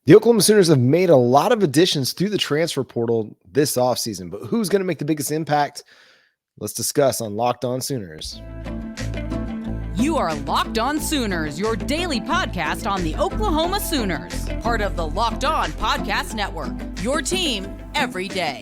The Oklahoma Sooners have made a lot of additions through the transfer portal this offseason, but who's going to make the biggest impact? Let's discuss on Locked On Sooners. You are Locked On Sooners, your daily podcast on the Oklahoma Sooners, part of the Locked On Podcast Network, your team every day.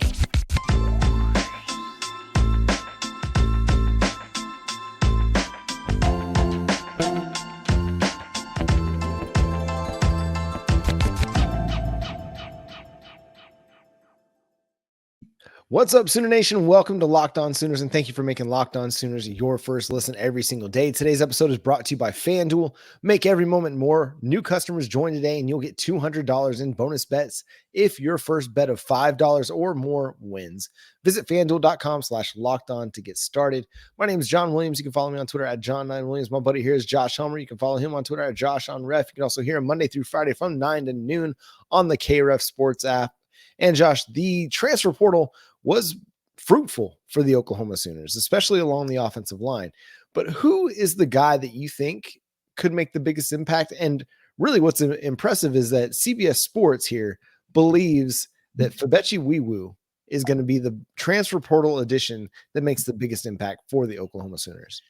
What's up, Sooner Nation? Welcome to Locked On Sooners, and thank you for making Locked On Sooners your first listen every single day. Today's episode is brought to you by FanDuel. Make every moment more. New customers join today, and you'll get $200 in bonus bets if your first bet of $5 or more wins. Visit FanDuel.com/LockedOn to get started. My name is John Williams. You can follow me on Twitter at John9Williams. My buddy here is Josh Helmer. You can follow him on Twitter at JoshOnRef. You can also hear him Monday through Friday from 9 to noon on the KREF Sports app. And Josh, the transfer portal was fruitful for the Oklahoma Sooners, especially along the offensive line. But who is the guy that you think could make the biggest impact? And really what's impressive is that CBS Sports here believes that Febechi Nwaiwu is going to be the transfer portal addition that makes the biggest impact for the Oklahoma Sooners.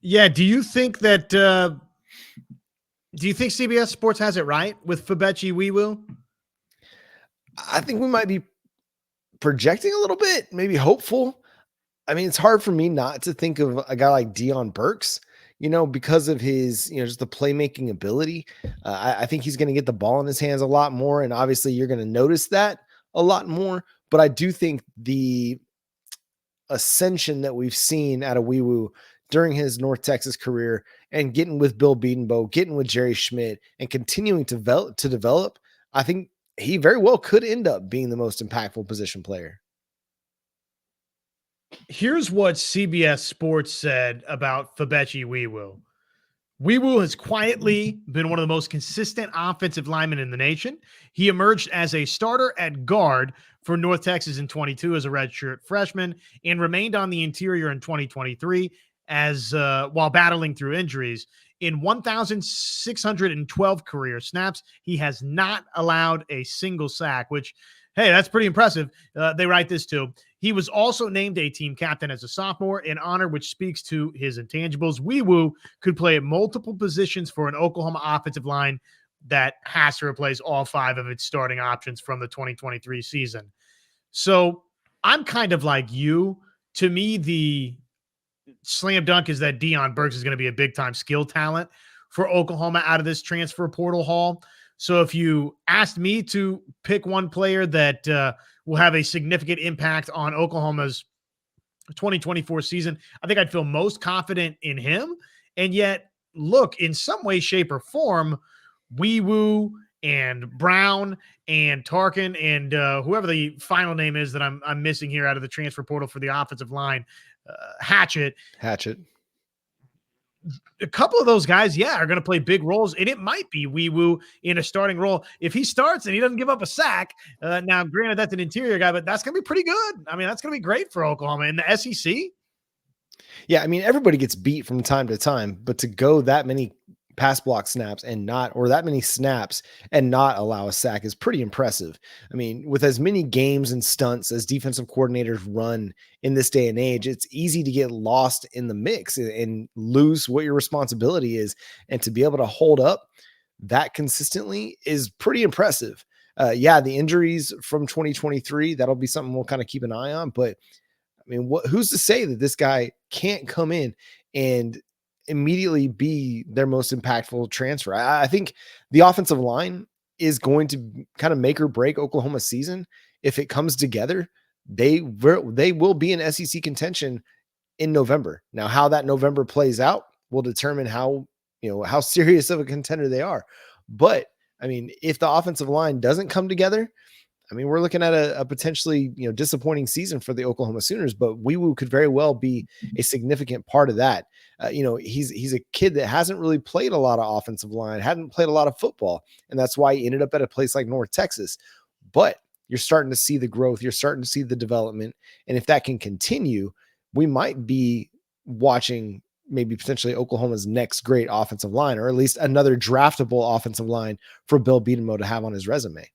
Yeah. Do you think CBS Sports has it right with Febechi Nwaiwu? I think we might be projecting a little bit, maybe hopeful. I mean, it's hard for me not to think of a guy like Deion Burks, because of his, just the playmaking ability. I think he's going to get the ball in his hands a lot more. And obviously you're going to notice that a lot more, but I do think the ascension that we've seen out of Nwaiwu during his North Texas career and getting with Bill Bedenbaugh, getting with Jerry Schmidt and continuing to develop, I think he very well could end up being the most impactful position player. Here's what CBS Sports said about Febechi Nwaiwu. Nwaiwu has quietly been one of the most consistent offensive linemen in the nation. He emerged as a starter at guard for North Texas in 22 as a redshirt freshman and remained on the interior in 2023 as while battling through injuries. In 1,612 career snaps, he has not allowed a single sack, which, hey, that's pretty impressive. They write this too. He was also named a team captain as a sophomore, an honor which speaks to his intangibles. Nwaiwu could play at multiple positions for an Oklahoma offensive line that has to replace all 5 of its starting options from the 2023 season. So I'm kind of like you. To me, the slam dunk is that Deion Burks is going to be a big time skill talent for Oklahoma out of this transfer portal haul. So if you asked me to pick one player that will have a significant impact on Oklahoma's 2024 season, I think I'd feel most confident in him. And yet, look, in some way, shape, or form, Nwaiwu and Brown and Tarkin and whoever the final name is that I'm missing here out of the transfer portal for the offensive line, Hatchet. A couple of those guys, are going to play big roles, and it might be Nwaiwu in a starting role. If he starts and he doesn't give up a sack, now granted that's an interior guy, but that's going to be pretty good. I mean, that's going to be great for Oklahoma in the SEC. Yeah, I mean, everybody gets beat from time to time, but to go that many pass block snaps and not, or that many snaps and not allow a sack is pretty impressive. I mean, with as many games and stunts as defensive coordinators run in this day and age, it's easy to get lost in the mix and lose what your responsibility is. And to be able to hold up that consistently is pretty impressive. The injuries from 2023, that'll be something we'll kind of keep an eye on. But I mean, who's to say that this guy can't come in and immediately be their most impactful transfer? I think the offensive line is going to kind of make or break Oklahoma's season. If it comes together, they will be in SEC contention in November. Now, how that November plays out will determine how serious of a contender they are. But I mean, if the offensive line doesn't come together, I mean, we're looking at a potentially, disappointing season for the Oklahoma Sooners, but Nwaiwu could very well be a significant part of that. He's a kid that hasn't really played a lot of offensive line, hadn't played a lot of football, and that's why he ended up at a place like North Texas. But you're starting to see the growth, you're starting to see the development, and if that can continue, we might be watching maybe potentially Oklahoma's next great offensive line, or at least another draftable offensive line for Bill Bedenbaugh to have on his resume.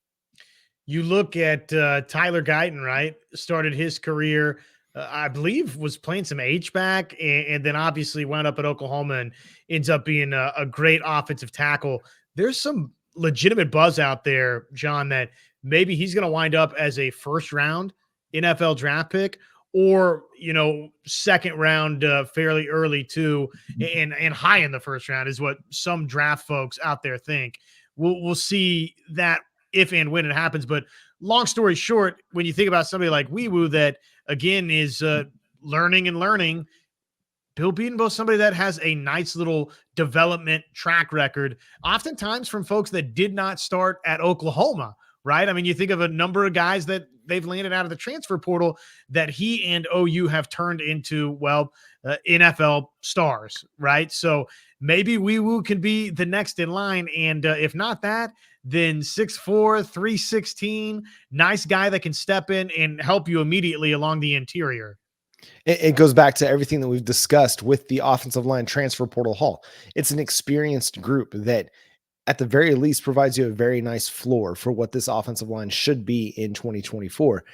You look at Tyler Guyton, right? Started his career, I believe, was playing some H-back, and then obviously wound up at Oklahoma and ends up being a great offensive tackle. There's some legitimate buzz out there, John, that maybe he's going to wind up as a first-round NFL draft pick, or second round, fairly early too, and high in the first round is what some draft folks out there think. We'll see that if and when it happens. But long story short, when you think about somebody like Nwaiwu that, again, is learning, Bill Bedenbaugh, somebody that has a nice little development track record, oftentimes from folks that did not start at Oklahoma, right? I mean, you think of a number of guys that they've landed out of the transfer portal that he and OU have turned into, NFL stars, right? So maybe Nwaiwu can be the next in line. And if not that, then 6'4", 316, nice guy that can step in and help you immediately along the interior. It goes back to everything that we've discussed with the offensive line transfer portal haul. It's an experienced group that at the very least provides you a very nice floor for what this offensive line should be in 2024.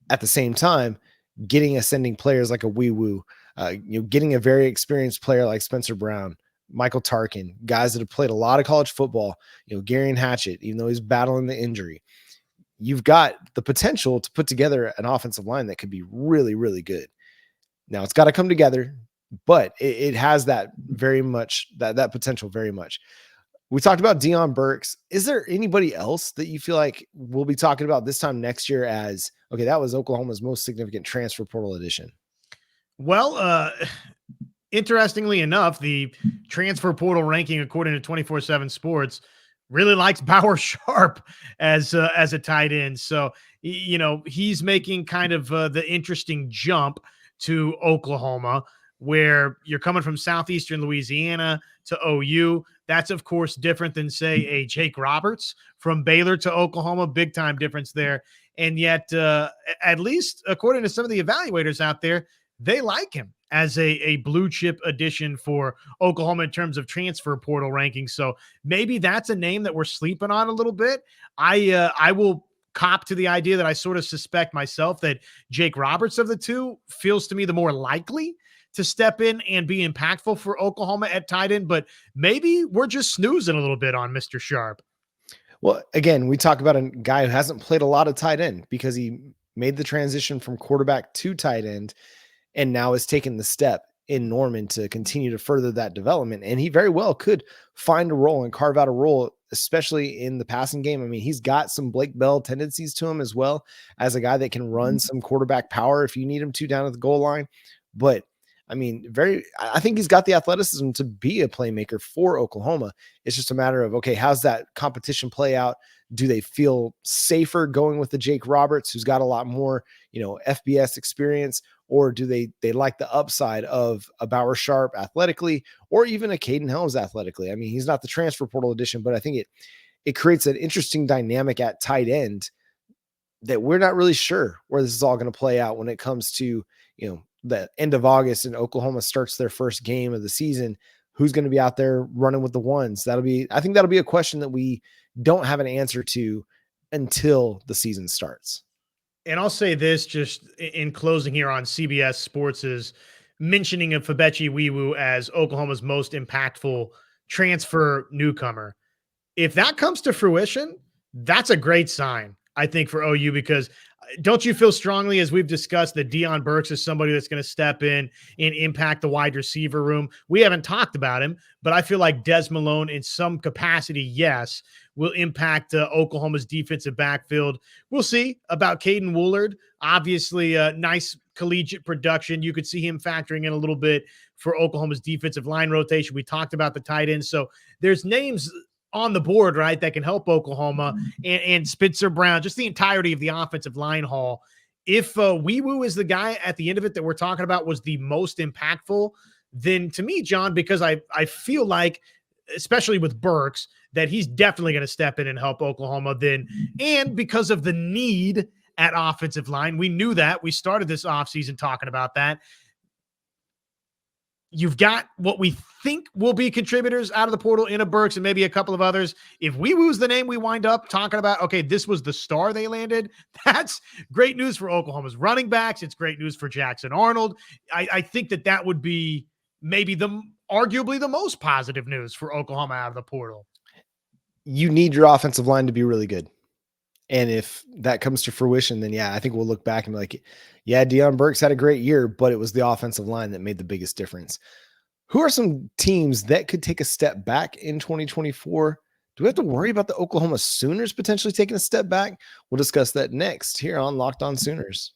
At the same time, getting ascending players like a Nwaiwu, getting a very experienced player like Spencer Brown, Michael Tarkin, guys that have played a lot of college football, Gary Hatchett, even though he's battling the injury, you've got the potential to put together an offensive line that could be really, really good. Now it's got to come together, but it has that very much, that potential very much. We talked about Deion Burks. Is there anybody else that you feel like we'll be talking about this time next year as, okay, that was Oklahoma's most significant transfer portal addition? Well, interestingly enough, the transfer portal ranking, according to 24/7 Sports, really likes Bauer Sharp as a tight end. So, he's making kind of the interesting jump to Oklahoma, where you're coming from southeastern Louisiana to OU. That's, of course, different than, say, a Jake Roberts from Baylor to Oklahoma. Big time difference there. And yet, at least according to some of the evaluators out there, they like him as a blue chip addition for Oklahoma in terms of transfer portal rankings. So maybe that's a name that we're sleeping on a little bit. I will cop to the idea that I sort of suspect myself that Jake Roberts of the two feels to me the more likely to step in and be impactful for Oklahoma at tight end, but maybe we're just snoozing a little bit on Mr. Sharp. Well, again, we talk about a guy who hasn't played a lot of tight end because he made the transition from quarterback to tight end and now has taken the step in Norman to continue to further that development. And he very well could find a role and carve out a role, especially in the passing game. I mean, he's got some Blake Bell tendencies to him as well as a guy that can run some quarterback power if you need him to down at the goal line. But I mean, I think he's got the athleticism to be a playmaker for Oklahoma. It's just a matter of, okay, how's that competition play out? Do they feel safer going with the Jake Roberts, who's got a lot more, FBS experience, or do they like the upside of a Bauer Sharp athletically, or even a Caden Helms athletically? I mean, he's not the transfer portal addition, but I think it creates an interesting dynamic at tight end that we're not really sure where this is all going to play out when it comes to, the end of August and Oklahoma starts their first game of the season. Who's going to be out there running with the ones? I think that'll be a question that we don't have an answer to until the season starts. And I'll say this just in closing here on CBS Sports' mentioning of Febechi Nwaiwu as Oklahoma's most impactful transfer newcomer. If that comes to fruition, that's a great sign, I think, for OU, because don't you feel strongly, as we've discussed, that Deion Burks is somebody that's going to step in and impact the wide receiver room? We haven't talked about him, but I feel like Des Malone in some capacity, yes, will impact Oklahoma's defensive backfield. We'll see about Caden Woolard. Obviously, nice collegiate production. You could see him factoring in a little bit for Oklahoma's defensive line rotation. We talked about the tight end. So there's names on the board, right, that can help Oklahoma, and Spencer Brown, just the entirety of the offensive line haul. If Nwaiwu is the guy at the end of it that we're talking about was the most impactful, then to me, John, because I feel like, especially with Burks, that he's definitely going to step in and help Oklahoma then. And because of the need at offensive line, we knew that. We started this offseason talking about that. You've got what we think will be contributors out of the portal in a Burks and maybe a couple of others. If Weewoo's the name we wind up talking about, okay, this was the star they landed. That's great news for Oklahoma's running backs. It's great news for Jackson Arnold. I think that would be maybe arguably the most positive news for Oklahoma out of the portal. You need your offensive line to be really good. And if that comes to fruition, then yeah, I think we'll look back and be like, yeah, Deion Burks had a great year, but it was the offensive line that made the biggest difference. Who are some teams that could take a step back in 2024? Do we have to worry about the Oklahoma Sooners potentially taking a step back? We'll discuss that next here on Locked On Sooners.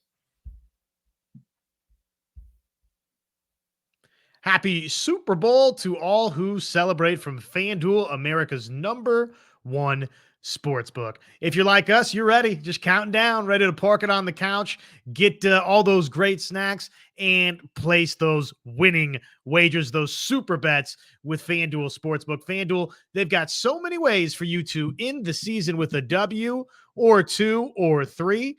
Happy Super Bowl to all who celebrate from FanDuel, America's #1 sportsbook. If you're like us, you're ready, just counting down, ready to park it on the couch, get all those great snacks, and place those winning wagers, those super bets with FanDuel Sportsbook. FanDuel, they've got so many ways for you to end the season with a W or 2 or 3.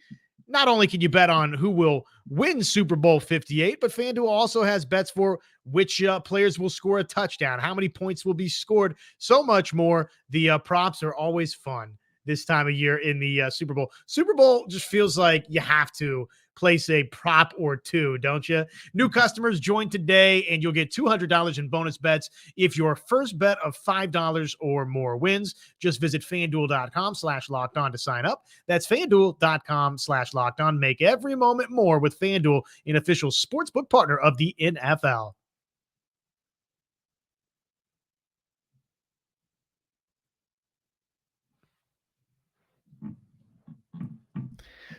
Not only can you bet on who will win Super Bowl 58, but FanDuel also has bets for which players will score a touchdown, how many points will be scored, so much more. The props are always fun this time of year in the Super Bowl. Super Bowl just feels like you have to place a prop or two, don't you? New customers join today and you'll get $200 in bonus bets if your first bet of $5 or more wins. Just visit FanDuel.com/lockedon to sign up. That's FanDuel.com/lockedon. Make every moment more with FanDuel, an official sportsbook partner of the NFL.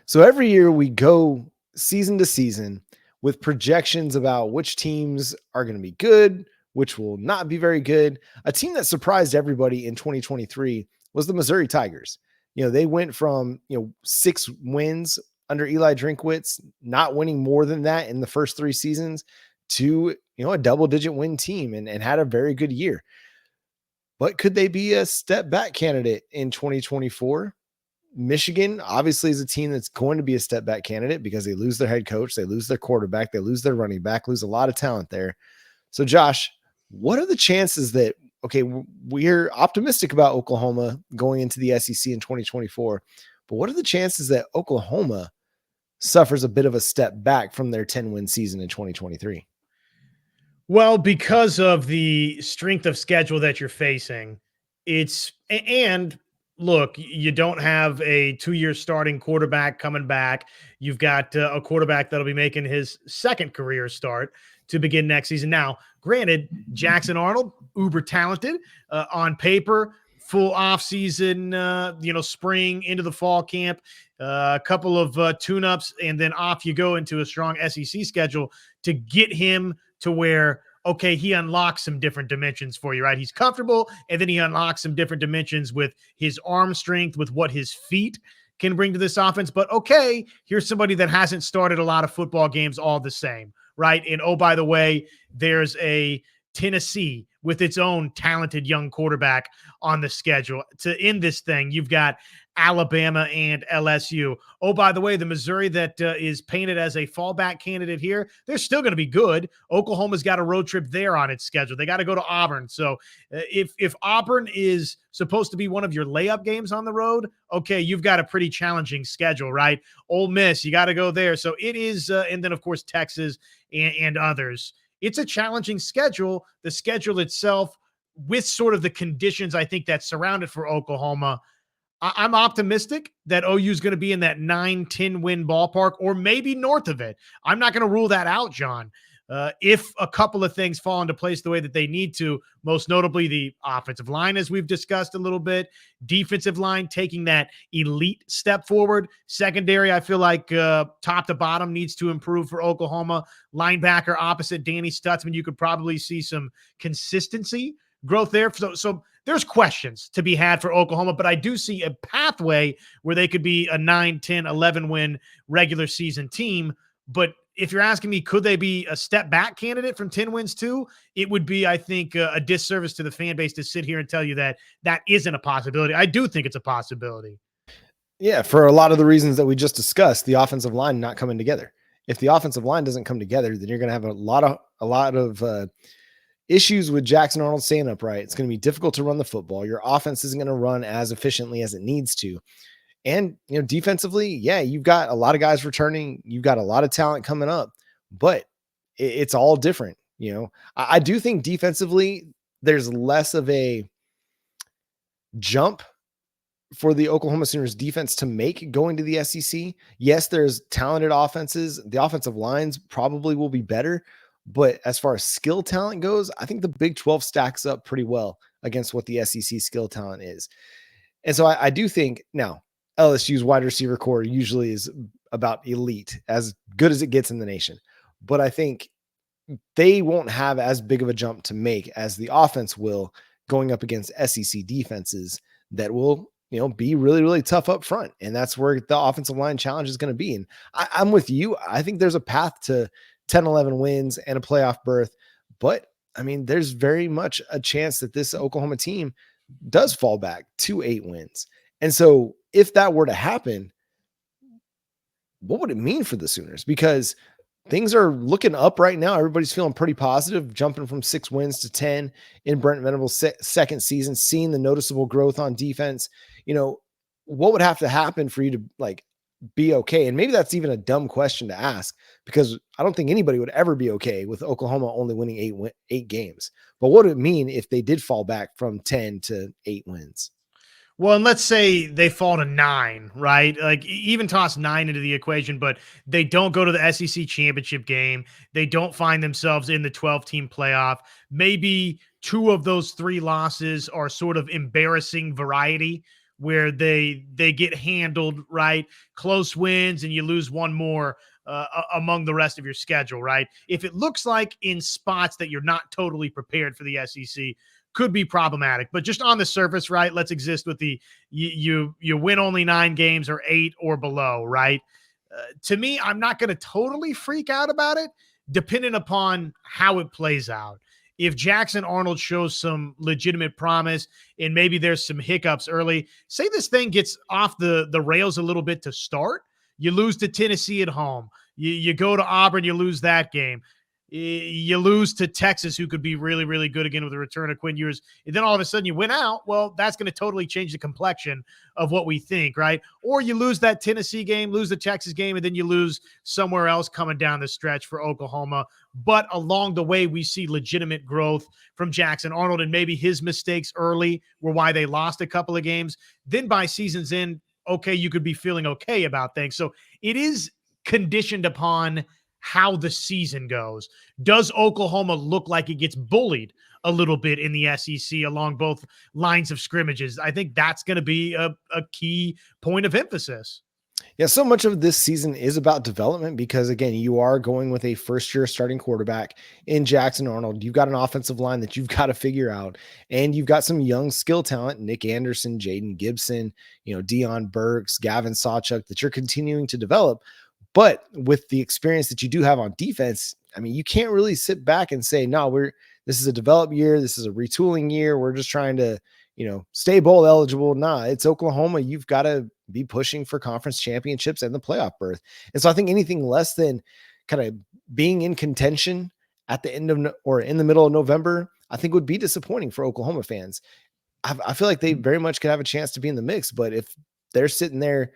So every year we go season to season with projections about which teams are going to be good, which will not be very good. A team that surprised everybody in 2023 was the Missouri Tigers. They went from, 6 wins under Eli Drinkwitz, not winning more than that in the first 3 seasons, to, a double-digit win team and had a very good year. But could they be a step back candidate in 2024? Michigan obviously is a team that's going to be a step back candidate because they lose their head coach, they lose their quarterback, they lose their running back, lose a lot of talent there. So Josh, what are the chances that, okay, we're optimistic about Oklahoma going into the SEC in 2024, but what are the chances that Oklahoma suffers a bit of a step back from their 10-win season in 2023? Well, because of the strength of schedule that you're facing, and look, you don't have a 2-year starting quarterback coming back. You've got a quarterback that'll be making his second career start to begin next season. Now, granted, Jackson Arnold, uber talented on paper, full offseason, spring into the fall camp, a couple of tune-ups, and then off you go into a strong SEC schedule to get him to where, okay, he unlocks some different dimensions for you, right? He's comfortable, and then he unlocks some different dimensions with his arm strength, with what his feet can bring to this offense. But okay, here's somebody that hasn't started a lot of football games all the same, right? And oh, by the way, there's a Tennessee with its own talented young quarterback on the schedule. To end this thing, you've got Alabama and LSU. Oh, by the way, the Missouri that is painted as a fallback candidate here, they're still going to be good. Oklahoma's got a road trip there on its schedule. They got to go to Auburn. So if Auburn is supposed to be one of your layup games on the road, okay, you've got a pretty challenging schedule, right? Ole Miss, you got to go there. So it is, and then, of course, Texas and others. It's a challenging schedule. The schedule itself, with sort of the conditions I think that surround it for Oklahoma, I'm optimistic that OU is going to be in that 9-10 win ballpark or maybe north of it. I'm not going to rule that out, John. If a couple of things fall into place the way that they need to, most notably the offensive line, as we've discussed a little bit, defensive line taking that elite step forward. Secondary, I feel like top to bottom needs to improve for Oklahoma. Linebacker opposite Danny Stutzman, you could probably see some consistency growth there. So there's questions to be had for Oklahoma, but I do see a pathway where they could be a 9, 10, 11 win regular season team. But if you're asking me, could they be a step back candidate from 10 wins too? It would be, I think, a disservice to the fan base to sit here and tell you that that isn't a possibility. I do think it's a possibility. Yeah, for a lot of the reasons that we just discussed, the offensive line not coming together. If the offensive line doesn't come together, then you're going to have a lot of a lot of issues with Jackson Arnold staying upright. It's going to be difficult to run the football. Your offense isn't going to run as efficiently as it needs to. And, defensively, yeah, you've got a lot of guys returning. You've got a lot of talent coming up, but it's all different. I do think defensively, there's less of a jump for the Oklahoma Sooners defense to make going to the SEC. Yes, there's talented offenses. The offensive lines probably will be better, but as far as skill talent goes, I think the Big 12 stacks up pretty well against what the SEC skill talent is. And so I do think now LSU's wide receiver core usually is about elite, as good as it gets in the nation. But I think they won't have as big of a jump to make as the offense will going up against SEC defenses that will, be really, really tough up front. And that's where the offensive line challenge is going to be. And I'm with you. I think there's a path to 10, 11 wins and a playoff berth. But I mean, there's very much a chance that this Oklahoma team does fall back to 8 wins. And so if that were to happen, what would it mean for the Sooners? Because things are looking up right now. Everybody's feeling pretty positive, jumping from 6 wins to 10 in Brent Venables' second season, seeing the noticeable growth on defense. What would have to happen for you to be okay? And maybe that's even a dumb question to ask, because I don't think anybody would ever be okay with Oklahoma only winning 8 games. But what would it mean if they did fall back from 10 to 8 wins? Well, and let's say they fall to 9, right? Even toss 9 into the equation, but they don't go to the SEC championship game. They don't find themselves in the 12-team playoff. Maybe 2 of those 3 losses are sort of embarrassing variety, where they get handled, right? Close wins and you lose 1 more among the rest of your schedule, right? If it looks like in spots that you're not totally prepared for the SEC, could be problematic. But just on the surface, right, let's exist with the you win only 9 games or 8 or below, right? To me, I'm not going to totally freak out about it, depending upon how it plays out. If Jackson Arnold shows some legitimate promise and maybe there's some hiccups early, say this thing gets off the rails a little bit to start, you lose to Tennessee at home, you go to Auburn, you lose that game, you lose to Texas, who could be really, really good again with the return of Quinn Ewers, and then all of a sudden you win out, well, that's going to totally change the complexion of what we think, right? Or you lose that Tennessee game, lose the Texas game, and then you lose somewhere else coming down the stretch for Oklahoma. But along the way, we see legitimate growth from Jackson Arnold, and maybe his mistakes early were why they lost a couple of games. Then by season's end, okay, you could be feeling okay about things. So it is conditioned upon how the season goes. Does Oklahoma look like it gets bullied a little bit in the SEC along both lines of scrimmages? I think that's going to be a key point of emphasis. Yeah, so much of this season is about development because, again, you are going with a first-year starting quarterback in Jackson Arnold. You've got an offensive line that you've got to figure out, and you've got some young skill talent, Nick Anderson, Jaden Gibson, Deion Burks, Gavin Sawchuk, that you're continuing to develop. But with the experience that you do have on defense, I mean, you can't really sit back and say, no, this is a develop year. This is a retooling year. We're just trying to, stay bowl eligible. Nah, it's Oklahoma. You've got to be pushing for conference championships and the playoff berth. And so I think anything less than kind of being in contention at the end of or in the middle of November, I think would be disappointing for Oklahoma fans. I feel like they very much could have a chance to be in the mix, but if they're sitting there,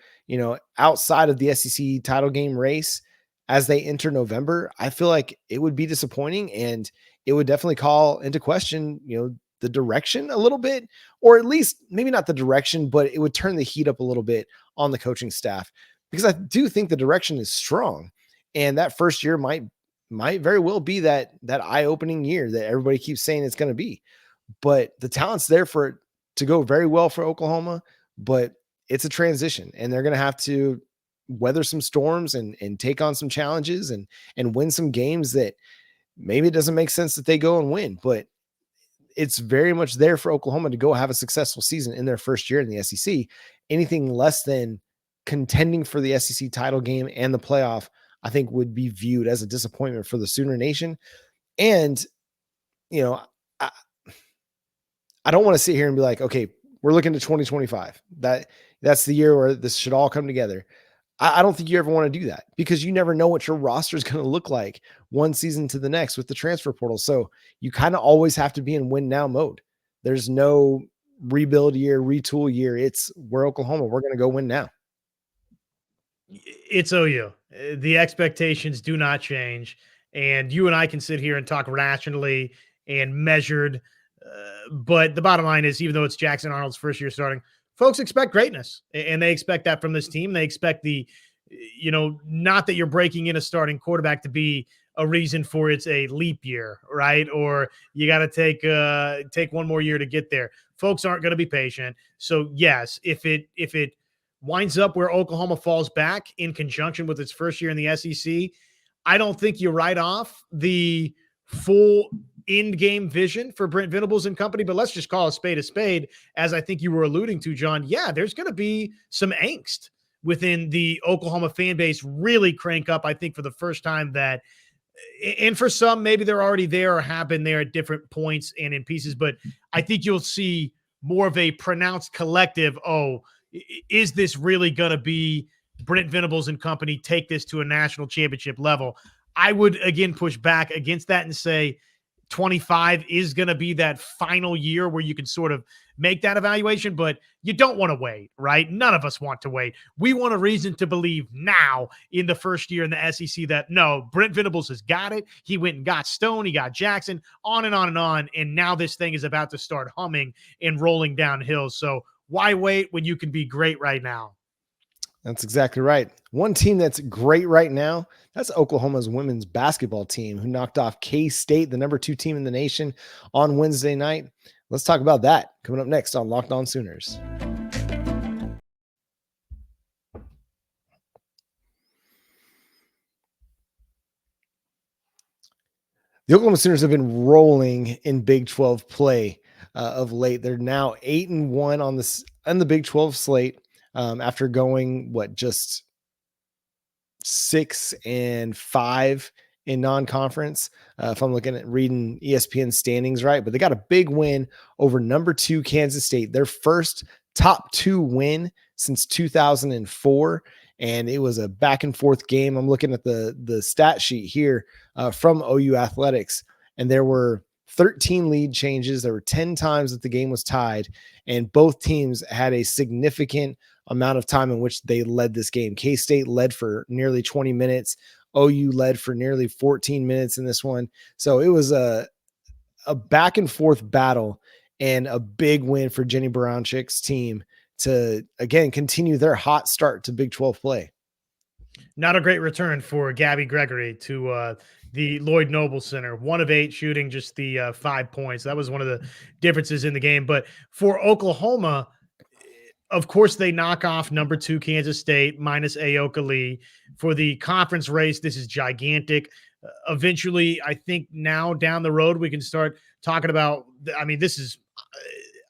outside of the SEC title game race as they enter November, I feel like it would be disappointing, and it would definitely call into question, the direction a little bit, or at least maybe not the direction, but it would turn the heat up a little bit on the coaching staff, because I do think the direction is strong, and that first year might very well be that eye-opening year that everybody keeps saying it's going to be. But the talent's there for it to go very well for Oklahoma, but it's a transition, and they're going to have to weather some storms and take on some challenges and win some games that maybe it doesn't make sense that they go and win, but it's very much there for Oklahoma to go have a successful season in their first year in the SEC. Anything less than contending for the SEC title game and the playoff, I think would be viewed as a disappointment for the Sooner Nation. And, I don't want to sit here and be like, okay, we're looking to 2025. That's the year where this should all come together. I don't think you ever want to do that because you never know what your roster is going to look like one season to the next with the transfer portal. So you kind of always have to be in win now mode. There's no rebuild year, retool year. It's we're Oklahoma. We're going to go win now. It's OU. The expectations do not change. And you and I can sit here and talk rationally and measured. But the bottom line is, even though it's Jackson Arnold's first year starting, folks expect greatness. And they expect that from this team. They expect not that you're breaking in a starting quarterback to be a reason for it's a leap year, right? Or you got to take one more year to get there. Folks aren't going to be patient. So yes, if it winds up where Oklahoma falls back in conjunction with its first year in the SEC, I don't think you write off the full in-game vision for Brent Venables and company, but let's just call a spade, as I think you were alluding to, John. Yeah, there's going to be some angst within the Oklahoma fan base really crank up, I think, for the first time that, and for some, maybe they're already there or have been there at different points and in pieces, but I think you'll see more of a pronounced collective, is this really going to be Brent Venables and company take this to a national championship level? I would, again, push back against that and say 25 is going to be that final year where you can sort of make that evaluation, but you don't want to wait, right? None of us want to wait. We want a reason to believe now in the first year in the SEC that, no, Brent Venables has got it. He went and got Stone. He got Jackson, on and on and on. And now this thing is about to start humming and rolling downhill. So why wait when you can be great right now? That's exactly right. One team that's great right now, that's Oklahoma's women's basketball team, who knocked off K-State, the number 2 team in the nation, on Wednesday night. Let's talk about that coming up next on Locked On Sooners. The Oklahoma Sooners have been rolling in Big 12 play of late. They're now 8-1 on the Big 12 slate after going just 6-5 in non-conference. If I'm reading ESPN standings right, but they got a big win over number 2 Kansas State, their first top 2 win since 2004. And it was a back and forth game. I'm looking at the stat sheet here from OU Athletics, and there were 13 lead changes. There were 10 times that the game was tied, and both teams had a significant amount of time in which they led this game. K-State led for nearly 20 minutes. OU led for nearly 14 minutes in this one. So it was a back and forth battle and a big win for Jenny Baranchik's team to, again, continue their hot start to Big 12 play. Not a great return for Gabby Gregory to the Lloyd Noble Center. 1 of 8 shooting, just the 5 points. That was one of the differences in the game. But for Oklahoma, of course, they knock off number 2 Kansas State minus Aoka Lee. For the conference race, this is gigantic. Eventually, I think now down the road, we can start talking about, this is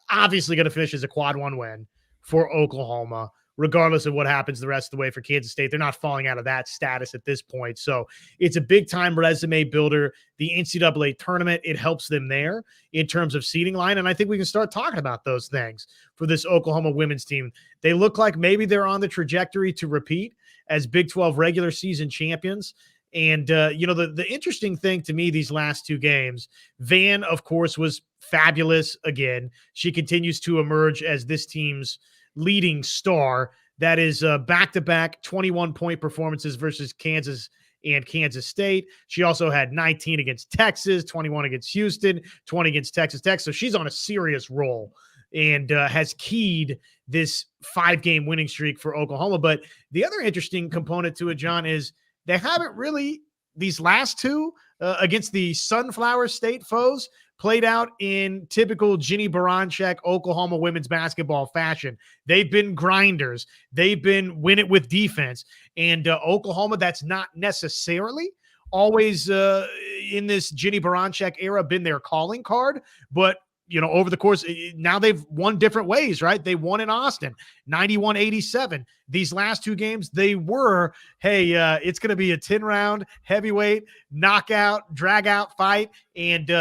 obviously going to finish as a quad 1 win for Oklahoma, regardless of what happens the rest of the way for Kansas State. They're not falling out of that status at this point. So it's a big-time resume builder. The NCAA tournament, it helps them there in terms of seeding line, and I think we can start talking about those things for this Oklahoma women's team. They look like maybe they're on the trajectory to repeat as Big 12 regular season champions. And, the interesting thing to me these last 2 games, Van, of course, was fabulous again. She continues to emerge as this team's leading star. That is back-to-back 21-point performances versus Kansas and Kansas State. She also had 19 against Texas, 21 against Houston, 20 against Texas Tech. So she's on a serious roll and has keyed this 5-game winning streak for Oklahoma. But the other interesting component to it, John, is they haven't really, these last 2 against the Sunflower State foes, played out in typical Jenny Baranchik Oklahoma women's basketball fashion. They've been grinders. They've been win it with defense. And Oklahoma, that's not necessarily always in this Jenny Baranchik era been their calling card, but over the course, now they've won different ways, right? They won in Austin, 91-87. These last 2 games, they were, it's going to be a 10-round heavyweight knockout, drag-out fight, and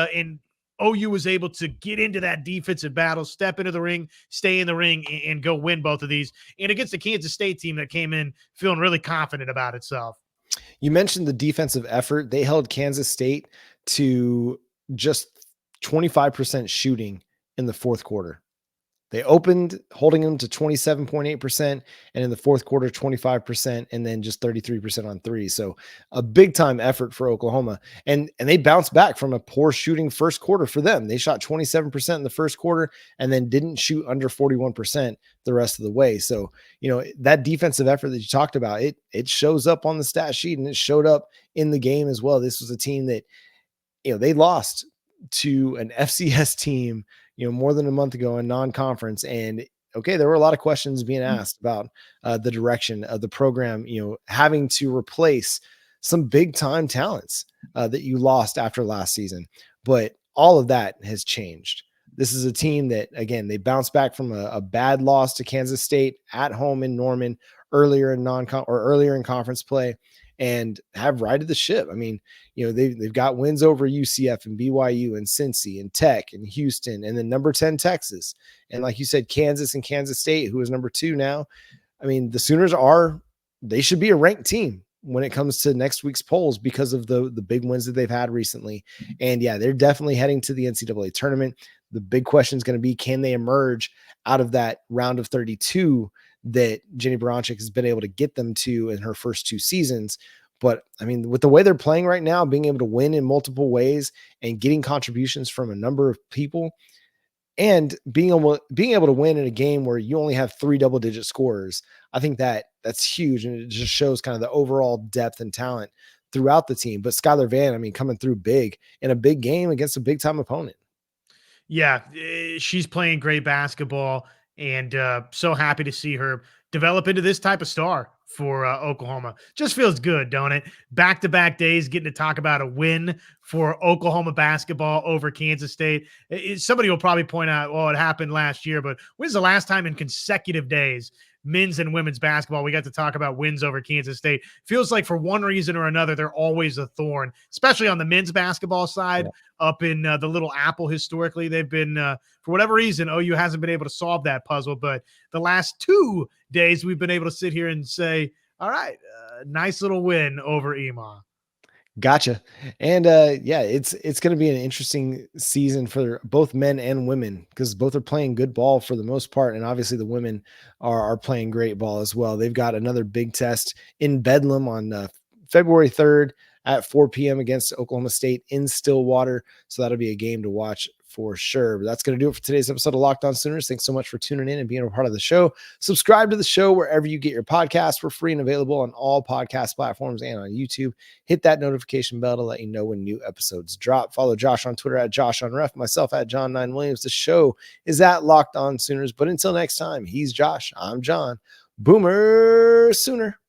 OU was able to get into that defensive battle, step into the ring, stay in the ring, and go win both of these. And against the Kansas State team that came in feeling really confident about itself. You mentioned the defensive effort. They held Kansas State to just 25% shooting in the fourth quarter. They opened holding them to 27.8%, and in the fourth quarter, 25%, and then just 33% on three. So a big time effort for Oklahoma. And they bounced back from a poor shooting first quarter for them. They shot 27% in the first quarter and then didn't shoot under 41% the rest of the way. So, that defensive effort that you talked about, it shows up on the stat sheet and it showed up in the game as well. This was a team that, they lost to an FCS team, more than a month ago in non-conference. And okay, there were a lot of questions being asked about the direction of the program, having to replace some big time talents that you lost after last season. But all of that has changed. This is a team that, again, they bounced back from a bad loss to Kansas State at home in Norman earlier in conference play, and have righted the ship. I mean, they've got wins over UCF and BYU and Cincy and Tech and Houston, and then number 10 Texas. And like you said, Kansas and Kansas State, who is number 2 now. I mean, the Sooners they should be a ranked team when it comes to next week's polls because of the big wins that they've had recently. And yeah, they're definitely heading to the NCAA tournament. The big question is going to be, can they emerge out of that round of 32 that Jenny Baranczyk has been able to get them to in her first 2 seasons? But I mean, with the way they're playing right now, being able to win in multiple ways and getting contributions from a number of people, and being able to win in a game where you only have 3 double-digit scorers, I think that's huge. And it just shows kind of the overall depth and talent throughout the team. But Skylar Vann, I mean, coming through big in a big game against a big-time opponent. Yeah, she's playing great basketball, and so happy to see her develop into this type of star for Oklahoma. Just feels good, don't it? Back-to-back days getting to talk about a win for Oklahoma basketball over Kansas State. Somebody will probably point out, well, it happened last year, but when's the last time in consecutive days, men's and women's basketball, we got to talk about wins over Kansas State? Feels like for one reason or another, they're always a thorn, especially on the men's basketball side. Up in the Little Apple, historically, they've been, for whatever reason, OU hasn't been able to solve that puzzle. But the last 2 days, we've been able to sit here and say, all right, nice little win over EMA. Gotcha. And yeah, it's going to be an interesting season for both men and women, because both are playing good ball for the most part. And obviously the women are playing great ball as well. They've got another big test in Bedlam on February 3rd at 4 p.m. against Oklahoma State in Stillwater. So that'll be a game to watch for sure. But that's going to do it for today's episode of Locked On Sooners. Thanks so much for tuning in and being a part of the show. Subscribe to the show wherever you get your podcasts. We're free and available on all podcast platforms and on YouTube. Hit that notification bell to let you know when new episodes drop. Follow Josh on Twitter at JoshOnRef, myself at John9Williams. The show is at Locked On Sooners. But until next time, he's Josh, I'm John. Boomer Sooner.